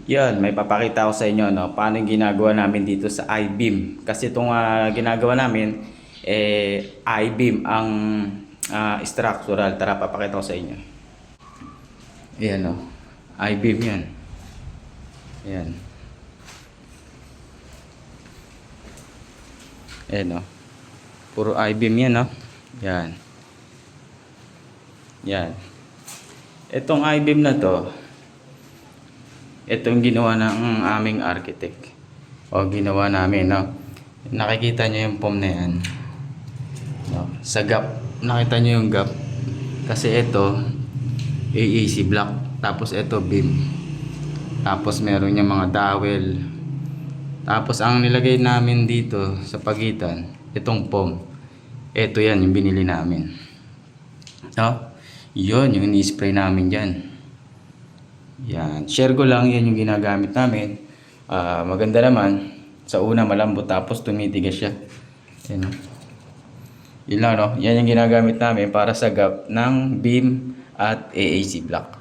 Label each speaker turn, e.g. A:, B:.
A: Yan, may papakita ko sa inyo no, paano yung ginagawa namin dito sa I-beam. Kasi itong ginagawa namin, I-beam ang structural. Tara, papakita ko sa inyo. Ayan no, I-beam yan. Ayan. Ayan no, puro I-beam yan no. Yan. Yan. Itong I-beam na to, ito yung ginawa ng aming architect o ginawa namin no. Nakikita nyo yung foam na yan no? Sa gap, nakita nyo yung gap kasi ito AAC block, tapos ito beam, tapos meron yung mga dowel, tapos ang nilagay namin dito sa pagitan itong foam. Ito yan yung binili namin no? Yun yung ni-spray namin dyan. Yan, share ko lang, yan yung ginagamit namin. Maganda naman. Sa una malambot tapos tumitigas siya. Yan, no? Yun lang no, yan yung ginagamit namin para sa gap ng beam at AAC block.